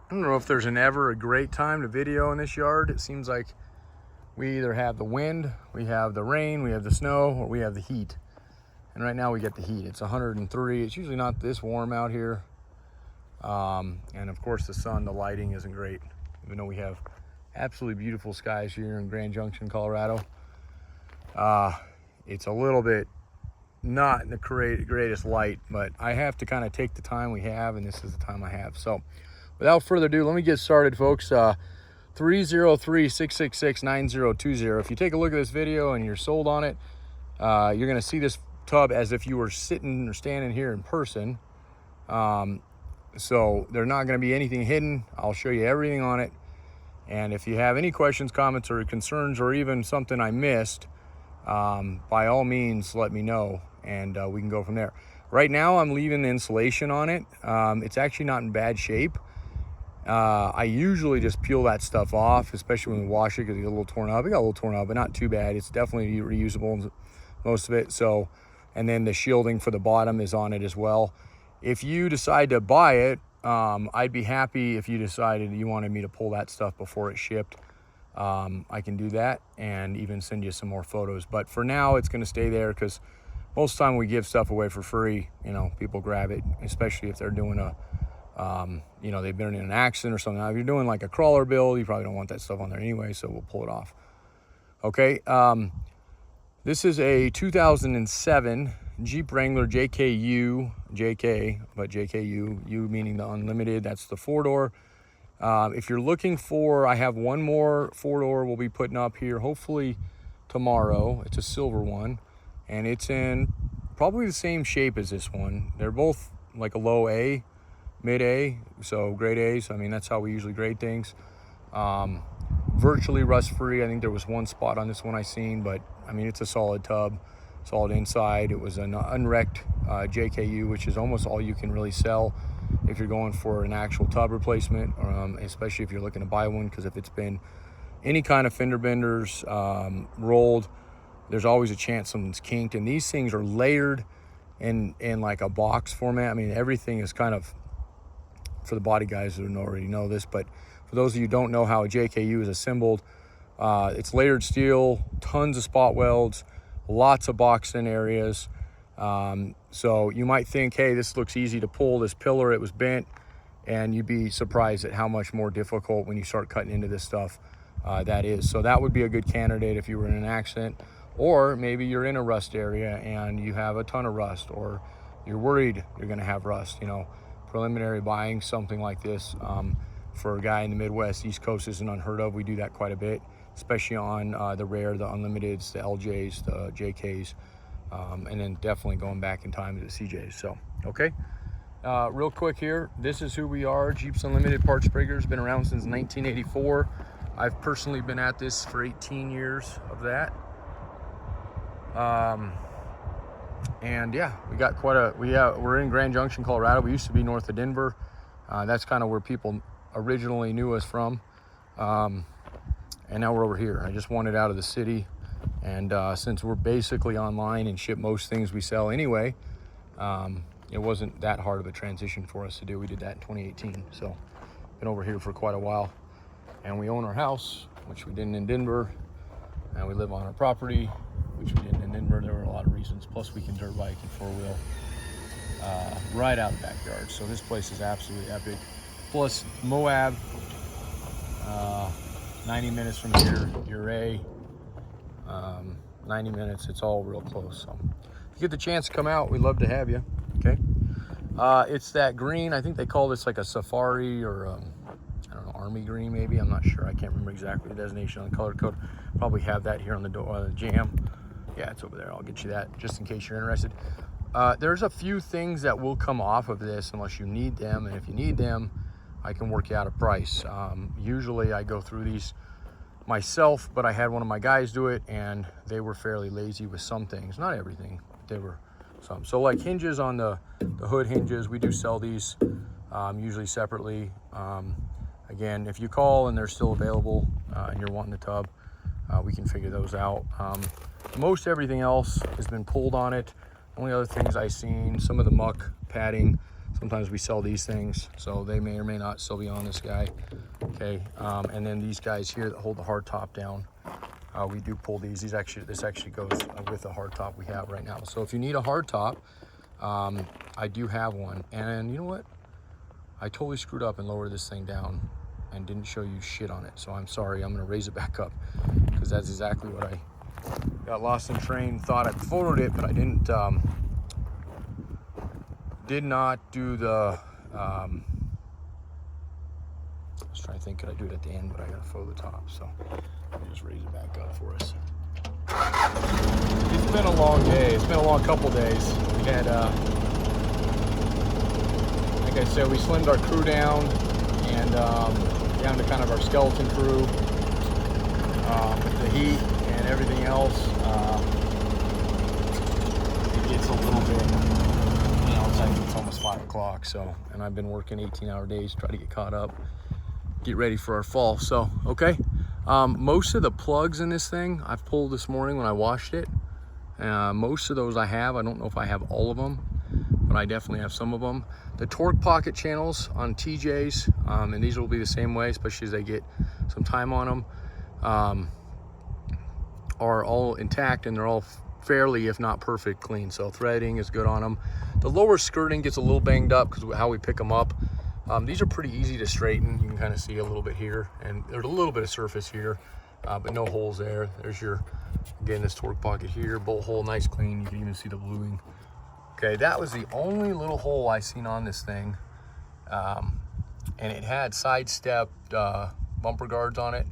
I don't know if there's ever a great time to video in this yard. It seems like we either have the wind, we have the rain, we have the snow, or we have the heat. And right now we get the heat. It's 103. It's usually not this warm out here. And of course the sun, the lighting isn't great, even though we have absolutely beautiful skies here in Grand Junction, Colorado. It's a little bit not in the greatest light, but I have to kind of take the time we have, and this is the time I have. So without further ado, let me get started, folks. 303-666-9020. If you take a look at this video and you're sold on it, you're going to see this tub as if you were sitting or standing here in person. So there's not going to be anything hidden. I'll show you everything on it. And if you have any questions, comments, or concerns, or even something I missed, by all means, let me know, and we can go from there. Right now, I'm leaving the insulation on it. It's actually not in bad shape. I usually just peel that stuff off, especially when we wash it, because it got a little torn up. It got a little torn up, but not too bad. It's definitely reusable, most of it. So, and then the shielding for the bottom is on it as well. If you decide to buy it, I'd be happy if you decided you wanted me to pull that stuff before it shipped. I can do that and even send you some more photos. But for now, it's going to stay there because most of the time we give stuff away for free. You know, people grab it, especially if they're doing a, you know, they've been in an accident or something. Now, if you're doing like a crawler build, you probably don't want that stuff on there anyway, so we'll pull it off. Okay. This is a 2007 Jeep Wrangler JKU, JK, but JKU, U meaning the unlimited. That's the 4-door. If you're looking for, I have one more 4-door we'll be putting up here hopefully tomorrow. It's a silver one, and it's in probably the same shape as this one. They're both like a low A, mid A, so grade A's. I mean, that's how we usually grade things. Virtually rust free. I think there was one spot on this one I seen, but I mean, it's a solid tub, solid inside. It was an unwrecked JKU, which is almost all you can really sell if you're going for an actual tub replacement, especially if you're looking to buy one, because if it's been any kind of fender benders, rolled, there's always a chance something's kinked. And these things are layered in like a box format. I mean, everything is kind of, for the body guys who already know this, but for those of you who don't know how a JKU is assembled, it's layered steel, tons of spot welds, lots of boxed in areas. So you might think, hey, this looks easy to pull, this pillar, it was bent, and you'd be surprised at how much more difficult when you start cutting into this stuff that is. So that would be a good candidate if you were in an accident, or maybe you're in a rust area and you have a ton of rust, or you're worried you're going to have rust. You know, preliminary buying something like this for a guy in the Midwest, East Coast isn't unheard of. We do that quite a bit, especially on the rare, the unlimiteds, the LJs, the JKs. And then definitely going back in time to the CJs. So, okay. Real quick here, this is who we are. Jeeps Unlimited Parts Spriggers, been around since 1984. I've personally been at this for 18 years of that. And yeah, we got quite a, we're in Grand Junction, Colorado. We used to be north of Denver. That's kind of where people originally knew us from. And now we're over here. I just wanted out of the city. And since we're basically online and ship most things we sell anyway, it wasn't that hard of a transition for us to do. We did that in 2018. So been over here for quite a while. And we own our house, which we didn't in Denver. And we live on our property, which we didn't in Denver. There were a lot of reasons. Plus we can dirt bike and 4-wheel right out of the backyard. So this place is absolutely epic. Plus Moab, 90 minutes from here, Uray. 90 minutes, it's all real close. So if you get the chance to come out, we'd love to have you. Okay. It's that green. I think they call this like a safari or I don't know, army green maybe. I'm not sure. I can't remember exactly the designation on the color code. Probably have that here on the door, jam. Yeah, it's over there. I'll get you that just in case you're interested. There's a few things that will come off of this unless you need them, and if you need them, I can work you out a price. Usually I go through these myself, but I had one of my guys do it, and they were fairly lazy with some things, not everything. They were some. So like hinges on the hood hinges, we do sell these usually separately. Again, if you call and they're still available and you're wanting the tub, we can figure those out. Most everything else has been pulled on it. Only other things I've seen, some of the muck padding, Sometimes we sell these things, so they may or may not still be on this guy. Okay, and then these guys here that hold the hard top down, we do pull these. This actually goes with the hard top we have right now. So if you need a hard top, I do have one. And you know what? I totally screwed up and lowered this thing down and didn't show you shit on it. So I'm sorry, I'm gonna raise it back up because that's exactly what I got lost in train. Thought I photoed it, but I didn't, did not do the, I was trying to think, could I do it at the end, but I gotta photo the top. So let me just raise it back up for us. It's been a long day. It's been a long couple days. We had, like I said, we slimmed our crew down and down to kind of our skeleton crew with the heat and everything else. It gets a little bit, you know, it's almost 5 o'clock. So, and I've been working 18-hour days to try to get caught up, get ready for our fall. So, okay. Most of the plugs in this thing I've pulled this morning when I washed it. Most of those I have. I don't know if I have all of them, but I definitely have some of them. The torque pocket channels on TJs, and these will be the same way, especially as they get some time on them, are all intact, and they're all fairly, if not perfect, clean. So threading is good on them. The lower skirting gets a little banged up because of how we pick them up. These are pretty easy to straighten. You can kind of see a little bit here, and there's a little bit of surface here, but no holes there. There's your, again, this torque pocket here, bolt hole, nice clean. You can even see the bluing. Okay, that was the only little hole I seen on this thing, and it had side-stepped bumper guards on it,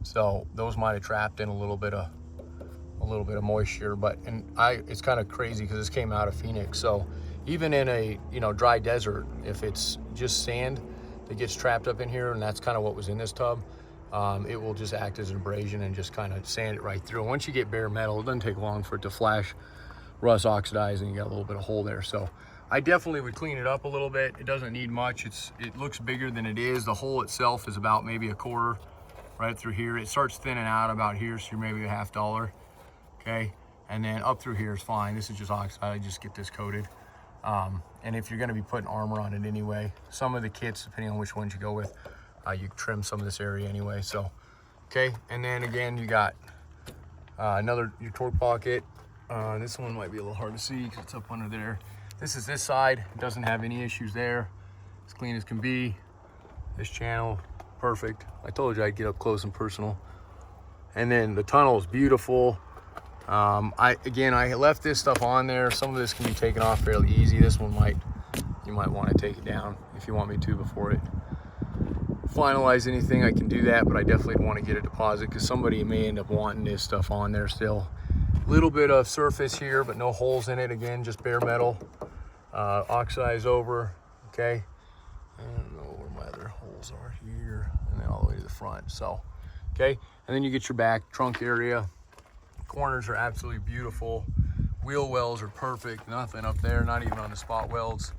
so those might have trapped in a little bit of moisture. But it's kind of crazy because this came out of Phoenix, so even in a, you know, dry desert, if it's just sand that gets trapped up in here, and that's kind of what was in this tub, it will just act as an abrasion and just kind of sand it right through. And once you get bare metal, it doesn't take long for it to flash, rust, oxidize, and you got a little bit of hole there. So I definitely would clean it up a little bit. It doesn't need much. It looks bigger than it is. The hole itself is about maybe a quarter right through here. It starts thinning out about here, so you're maybe $50. Okay, and then up through here is fine. This is just oxide. I just get this coated. And if you're going to be putting armor on it anyway, some of the kits, depending on which ones you go with, you trim some of this area anyway. So, okay, and then again, you got your torque pocket. This one might be a little hard to see because it's up under there. This is this side. It doesn't have any issues there. As clean as can be. This channel, perfect. I told you I'd get up close and personal. And then the tunnel is beautiful. I left this stuff on there. Some of this can be taken off fairly easy. This one you might want to take it down if you want me to before it finalize anything. I can do that, but I definitely want to get a deposit because somebody may end up wanting this stuff on there still. Little bit of surface here, but no holes in it. Again, just bare metal. Oxidize over, okay? I don't know where my other holes are here, and then all the way to the front. So, okay, and then you get your back trunk area. Corners are absolutely beautiful. Wheel wells are perfect. Nothing up there, not even on the spot welds.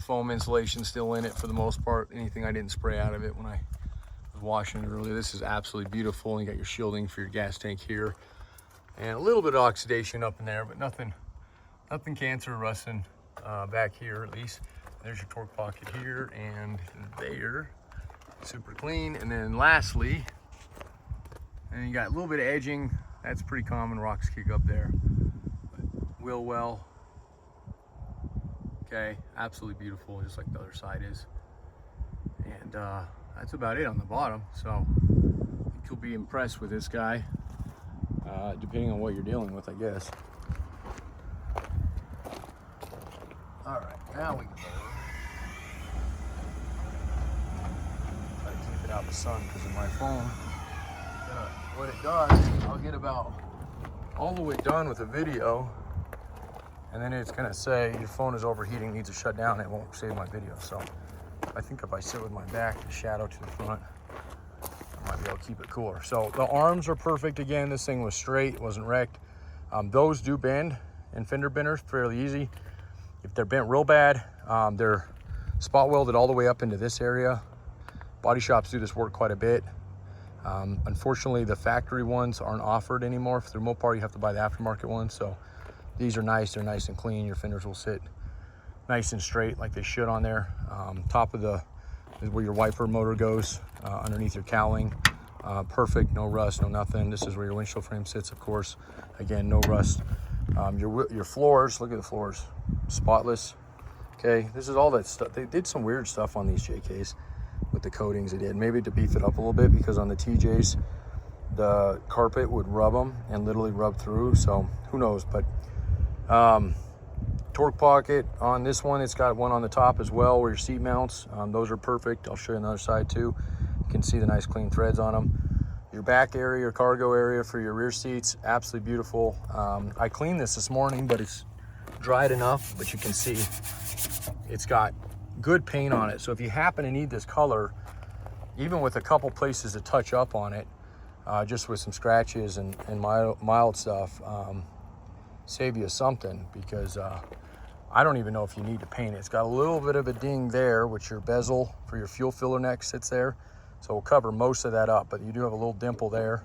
Foam insulation still in it for the most part. Anything I didn't spray out of it when I was washing it earlier. This is absolutely beautiful. And you got your shielding for your gas tank here, and a little bit of oxidation up in there, but nothing cancer rusting back here at least. There's your torque pocket here and there, super clean. And then lastly, and you got a little bit of edging. That's pretty common, rocks kick up there. But wheel well, okay, absolutely beautiful, just like the other side is. And that's about it on the bottom. So I think you'll be impressed with this guy, depending on what you're dealing with, I guess. All right, now we can go. Try to keep it out of the sun because of my phone. What it does, I'll get about all the way done with a video, and then it's gonna say your phone is overheating, needs to shut down. It won't save my video. So I think if I sit with my back, the shadow to the front, I might be able to keep it cooler. So the arms are perfect. Again, this thing was straight, it wasn't wrecked. Those do bend in fender benders fairly easy. If they're bent real bad, they're spot welded all the way up into this area. Body shops do this work quite a bit. Unfortunately, the factory ones aren't offered anymore. For the most part, you have to buy the aftermarket ones. So these are nice. They're nice and clean. Your fenders will sit nice and straight like they should on there. Top of the is where your wiper motor goes, underneath your cowling. Perfect, no rust, no nothing. This is where your windshield frame sits, of course. Again, no rust. Your floors, look at the floors, spotless. Okay, this is all that stuff. They did some weird stuff on these JKs with the coatings they did, maybe to beef it up a little bit, because on the TJs, the carpet would rub them and literally rub through, so who knows. But torque pocket on this one, it's got one on the top as well where your seat mounts. Those are perfect. I'll show you on the other side too. You can see the nice clean threads on them. Your back area, your cargo area for your rear seats, absolutely beautiful. I cleaned this morning, but it's dried enough, but you can see it's got good paint on it. So if you happen to need this color, even with a couple places to touch up on it, just with some scratches and mild stuff, save you something, because I don't even know if you need to paint it. It's got a little bit of a ding there, which your bezel for your fuel filler neck sits there. So we'll cover most of that up, but you do have a little dimple there.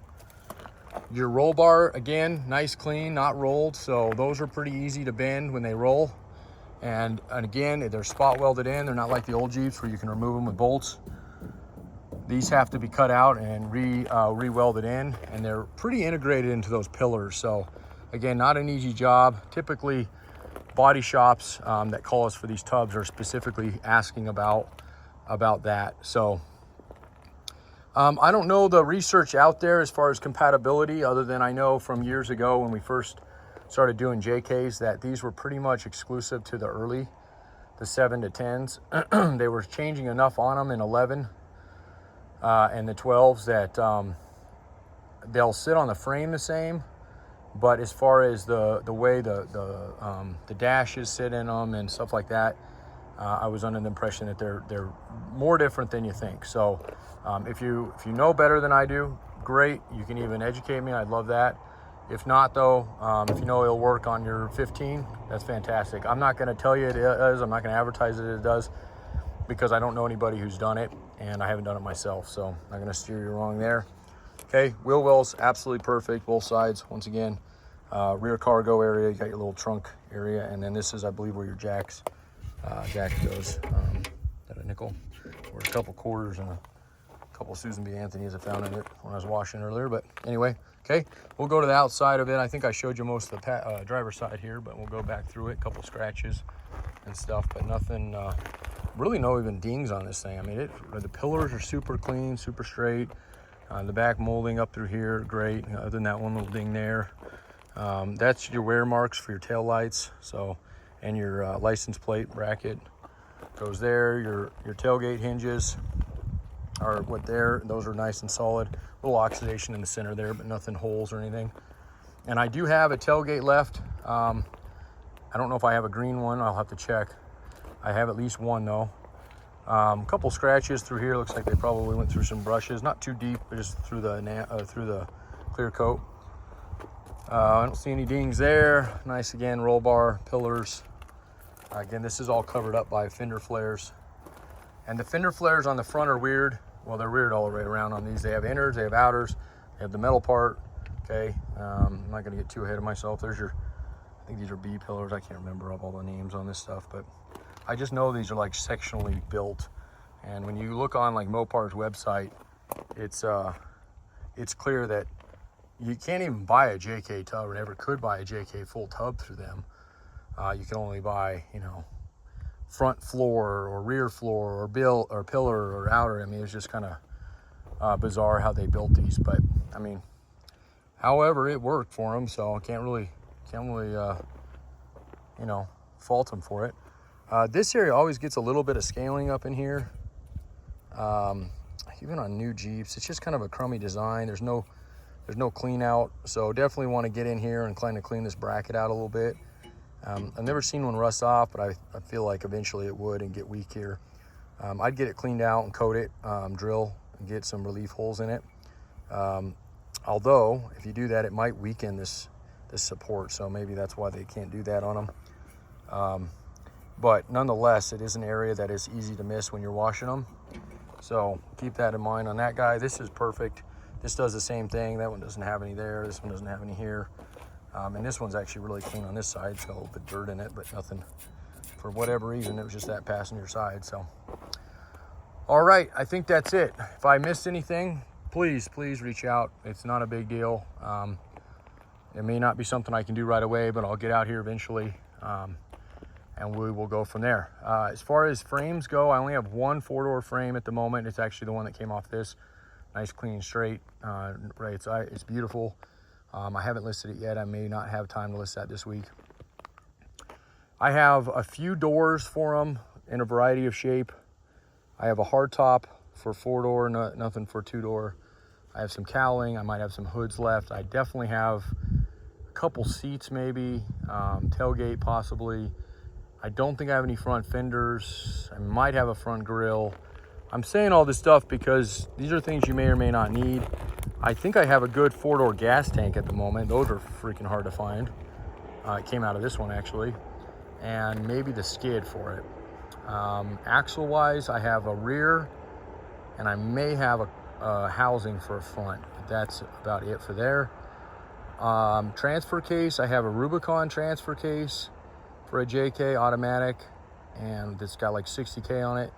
Your roll bar, again, nice clean, not rolled. So those are pretty easy to bend when they roll. And again, they're spot welded in. They're not like the old Jeeps where you can remove them with bolts. These have to be cut out and re-welded in, and they're pretty integrated into those pillars. So again, not an easy job. Typically, body shops that call us for these tubs are specifically asking about that. So I don't know the research out there as far as compatibility, other than I know from years ago when we first started doing JKs that these were pretty much exclusive to the 7 to 10s. They were changing enough on them in 11 and the 12s that they'll sit on the frame the same, but as far as the way the dashes sit in them and stuff like that, I was under the impression that they're more different than you think. So if you know better than I do, great. You can even educate me. I'd love that. If not, though, if you know it'll work on your 15, that's fantastic. I'm not going to tell you it does. I'm not going to advertise it does, because I don't know anybody who's done it, and I haven't done it myself. So I'm not going to steer you wrong there. Okay, wheel wells, absolutely perfect, both sides. Once again, rear cargo area, you got your little trunk area, and then this is, I believe, where your jack goes. Got a nickel, or a couple quarters, and a couple Susan B. Anthony's I found in it when I was washing earlier. But anyway, okay, we'll go to the outside of it. I think I showed you most of the driver's side here, but we'll go back through it. A couple scratches and stuff, but nothing, really no even dings on this thing. I mean, the pillars are super clean, super straight. The back molding up through here, great. Other than that one little ding there. That's your wear marks for your tail lights. So, and your license plate bracket goes there. Your tailgate hinges are what there. Those are nice and solid. A little oxidation in the center there, but nothing holes or anything. And I do have a tailgate left. I don't know if I have a green one. I'll have to check. I have at least one though. A couple scratches through here. Looks like they probably went through some brushes. Not too deep, but just through the clear coat. I don't see any dings there. Nice again, roll bar, pillars. Again, this is all covered up by fender flares. And the fender flares on the front are weird. Well, they're weird all the way around on these. They have inners, they have outers, they have the metal part. Okay, I'm not gonna get too ahead of myself. There's your, I think these are B pillars. I can't remember all the names on this stuff, but I just know these are like sectionally built. And when you look on like Mopar's website, it's clear that you can't even buy a JK tub, or never could buy a JK full tub through them. You can only buy, front floor or rear floor or pillar or outer. I mean, it's just kind of bizarre how they built these, but I mean, however, it worked for them, so I can't really fault them for it. This area always gets a little bit of scaling up in here. Even on new Jeeps, it's just kind of a crummy design. There's no clean out, so definitely want to get in here and kind of clean this bracket out a little bit. I've never seen one rust off, but I feel like eventually it would and get weak here. I'd get it cleaned out and coat it, drill and get some relief holes in it. Although if you do that, it might weaken this support, so maybe that's why they can't do that on them. But nonetheless, it is an area that is easy to miss when you're washing them. So keep that in mind on that guy. This is perfect. This does the same thing. That one doesn't have any there. This one doesn't have any here. And this one's actually really clean on this side. It's got a little bit of dirt in it, but nothing for whatever reason, it was just that passenger side. So, all right, I think that's it. If I missed anything, please reach out. It's not a big deal. It may not be something I can do right away, but I'll get out here eventually, and we will go from there. As far as frames go, I only have one 4-door frame at the moment. It's actually the one that came off this. Nice, clean, straight. Right, it's beautiful. I haven't listed it yet. I may not have time to list that this week. I have a few doors for them in a variety of shape. I have a hardtop for 4-door, nothing for 2-door. I have some cowling. I might have some hoods left. I definitely have a couple seats maybe, tailgate possibly. I don't think I have any front fenders. I might have a front grille. I'm saying all this stuff because these are things you may or may not need. I think I have a good 4-door gas tank at the moment. Those are freaking hard to find. It came out of this one actually. And maybe the skid for it. Axle wise, I have a rear and I may have a housing for a front. But that's about it for there. Transfer case, I have a Rubicon transfer case for a JK automatic, and it's got like 60K on it.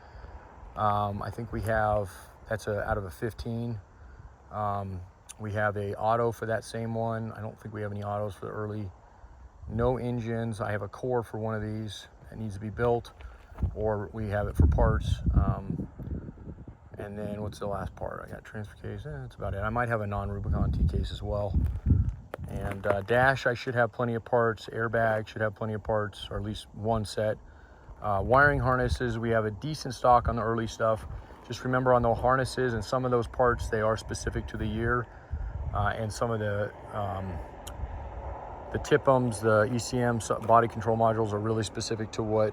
I think we have, that's out of a 15. We have a auto for that same one. I don't think we have any autos for the early. No engines. I have a core for one of these that needs to be built, or we have it for parts. And then what's the last part? I got transfer case. That's about it. I might have a non-Rubicon T case as well. And dash, I should have plenty of parts. Airbag should have plenty of parts, or at least one set. Wiring harnesses, we have a decent stock on the early stuff. Just remember on the harnesses and some of those parts, they are specific to the year. And some of the TIPMs, the ECM body control modules are really specific to what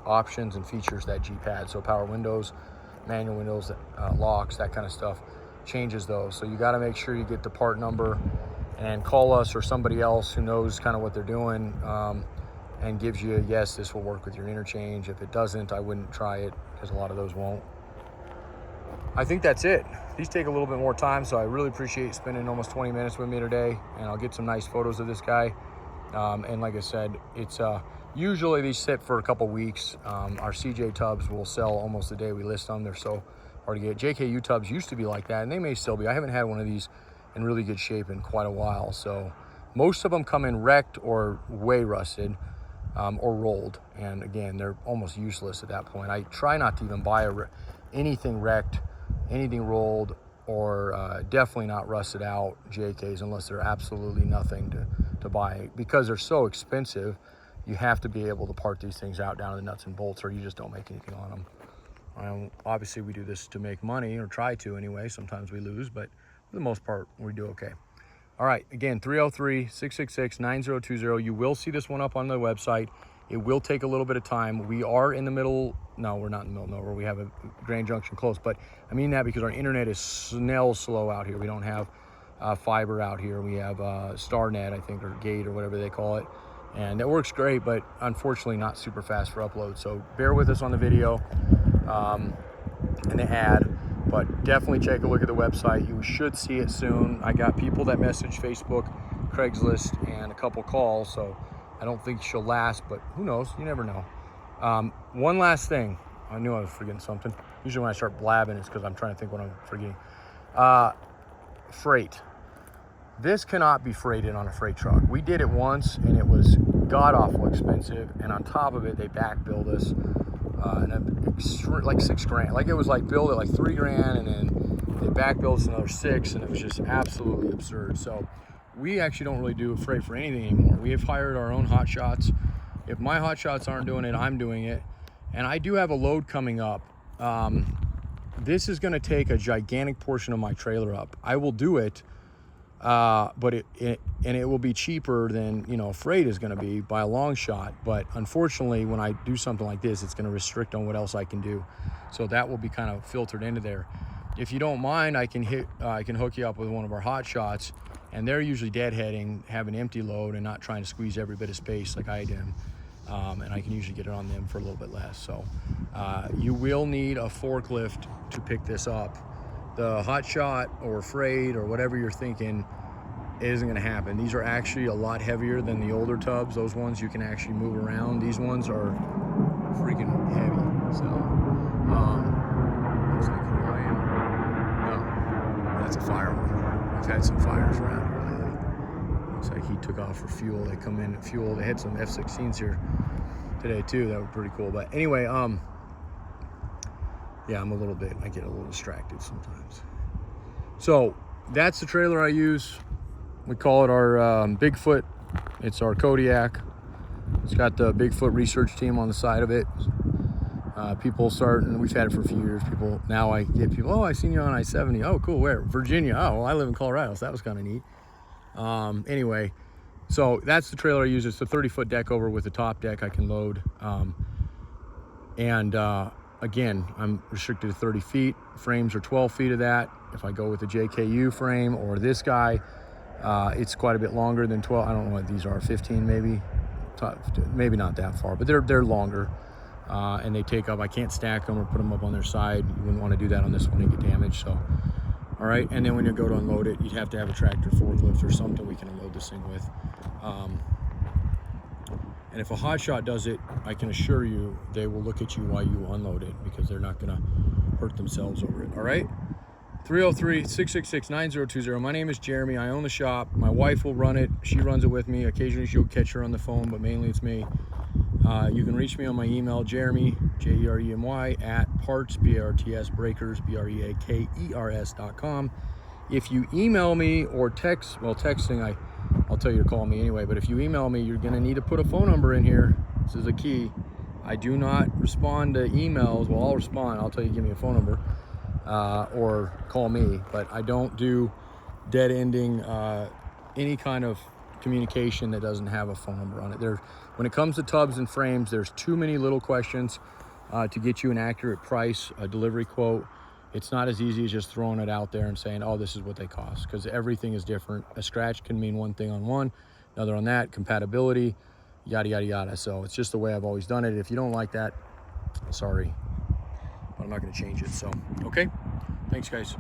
options and features that Jeep had. So power windows, manual windows, locks, that kind of stuff changes those. So you got to make sure you get the part number and call us or somebody else who knows kind of what they're doing, and gives you a yes, this will work with your interchange. If it doesn't, I wouldn't try it, because a lot of those won't. I think that's it. These take a little bit more time, so I really appreciate spending almost 20 minutes with me today, and I'll get some nice photos of this guy. And like I said, it's usually these sit for a couple weeks. Our CJ tubs will sell almost the day we list them. They're so hard to get. JKU tubs used to be like that, and they may still be. I haven't had one of these in really good shape in quite a while. So most of them come in wrecked or way rusted, or rolled. And again, they're almost useless at that point. I try not to even buy anything wrecked, anything rolled, or definitely not rusted out JKs unless they're absolutely nothing to buy, because they're so expensive. You have to be able to part these things out down to the nuts and bolts, or you just don't make anything on them. Obviously we do this to make money, or try to anyway. Sometimes we lose, but for the most part we do okay. All right, again, 303-666-9020. You will see this one up on the website. It will take a little bit of time. We are in the middle, no, we're not in the middle of nowhere. We have a Grand Junction close, but I mean that because our internet is snail slow out here. We don't have fiber out here. We have StarNet, I think, or Gate, or whatever they call it. And that works great, but unfortunately not super fast for upload. So bear with us on the video and the ad. But definitely take a look at the website. You should see it soon. I got people that message Facebook, Craigslist, and a couple calls, so I don't think she'll last, but who knows? You never know. One last thing. I knew I was forgetting something. Usually when I start blabbing, it's because I'm trying to think what I'm forgetting. Freight. This cannot be freighted on a freight truck. We did it once, and it was god-awful expensive, and on top of it, they back billed us. Like $6,000. Like it was like billed at like $3,000, and then they back billed us another $6,000, and it was just absolutely absurd. So we actually don't really do a freight for anything anymore. We have hired our own hot shots. If my hot shots aren't doing it, I'm doing it. And I do have a load coming up. This is going to take a gigantic portion of my trailer up. I will do it, but it will be cheaper than, you know, freight is going to be by a long shot. But unfortunately, when I do something like this, it's going to restrict on what else I can do. So that will be kind of filtered into there. If you don't mind, I can hook you up with one of our hot shots, and they're usually deadheading, have an empty load, and not trying to squeeze every bit of space like I do. And I can usually get it on them for a little bit less. So you will need a forklift to pick this up. The hot shot or freight or whatever you're thinking, it isn't gonna happen. These are actually a lot heavier than the older tubs. Those ones you can actually move around. These ones are freaking heavy. So, looks like Hawaiian. No, that's a fire one. We've had some fires around here lately. Looks like he took off for fuel. They come in at fuel. They had some F-16s here today too. That was pretty cool. But anyway, yeah, I get a little distracted sometimes. So that's the trailer I use. We call it our Bigfoot. It's our Kodiak. It's got the Bigfoot research team on the side of it. People start, and we've had it for a few years. Now I get people, oh, I seen you on I-70. Oh, cool, where? Virginia. Oh, well, I live in Colorado, so that was kind of neat. Anyway, so that's the trailer I use. It's a 30-foot deck over with a top deck I can load. Again, I'm restricted to 30 feet. Frames are 12 feet of that. If I go with the JKU frame or this guy, it's quite a bit longer than 12. I don't know what these are, 15 maybe. Maybe not that far, but they're longer. And they take up, I can't stack them or put them up on their side. You wouldn't want to do that on this one and get damaged. So, all right. And then when you go to unload it, you'd have to have a tractor forklift or something we can unload this thing with. And if a hotshot does it, I can assure you they will look at you while you unload it, because they're not going to hurt themselves over it. All right. 303-666-9020. My name is Jeremy. I own the shop. My wife will run it. She runs it with me. Occasionally she'll catch her on the phone, but mainly it's me. You can reach me on my email, Jeremy, Jeremy, at parts, BARTS, breakers, BREAKERS.com. If you email me or text, well, texting, I'll tell you to call me anyway, but if you email me, you're going to need to put a phone number in here. This is a key. I do not respond to emails. Well, I'll respond. I'll tell you, give me a phone number or call me, but I don't do dead ending any kind of communication that doesn't have a phone number on it. When it comes to tubs and frames, there's too many little questions to get you an accurate price, a delivery quote. It's not as easy as just throwing it out there and saying, oh, this is what they cost, because everything is different. A scratch can mean one thing on one, another on that, compatibility, yada, yada, yada. So it's just the way I've always done it. If you don't like that, sorry, but I'm not going to change it. So, okay. Thanks, guys.